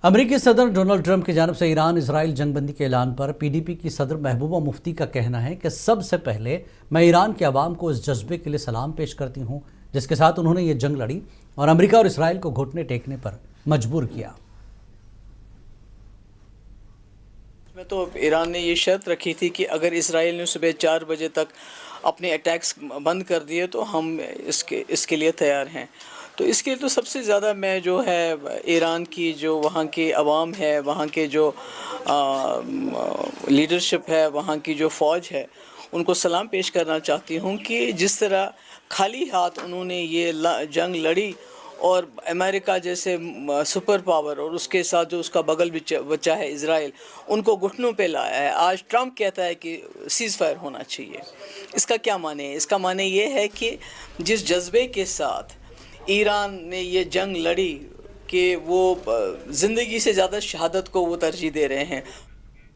امریکی صدر Donald Trump کی جانب سے ایران اسرائیل جنگ بندی کے اعلان پر پی ڈی پی کی صدر محبوبہ مفتی کا کہنا ہے کہ سب سے پہلے میں ایران کے عوام کو اس جذبے کے لیے سلام پیش کرتی ہوں جس کے ساتھ انہوں نے یہ جنگ لڑی اور امریکہ اور اسرائیل کو گھٹنے ٹیکنے پر مجبور کیا۔ میں تو ایران نے یہ شرط رکھی تھی کہ اگر اسرائیل نے صبح 4 بجے تک اپنے اٹیکس بند کر دیے تو ہم اس کے لیے تیار ہیں۔ تو اس کے لیے تو سب سے زیادہ میں جو ہے ایران کی جو وہاں کے عوام ہے، وہاں کے جو لیڈرشپ ہے، وہاں کی جو فوج ہے، ان کو سلام پیش کرنا چاہتی ہوں کہ جس طرح خالی ہاتھ انہوں نے یہ جنگ لڑی اور امریکہ جیسے سپر پاور اور اس کے ساتھ جو اس کا بغل بچہ ہے اسرائیل، ان کو گھٹنوں پہ لایا ہے۔ آج ٹرمپ کہتا ہے کہ سیز فائر ہونا چاہیے۔ اس کا کیا معنی ہے؟ اس کا معنی یہ ہے کہ جس جذبے کے ساتھ ایران نے یہ جنگ لڑی کہ وہ زندگی سے زیادہ شہادت کو وہ ترجیح دے رہے ہیں۔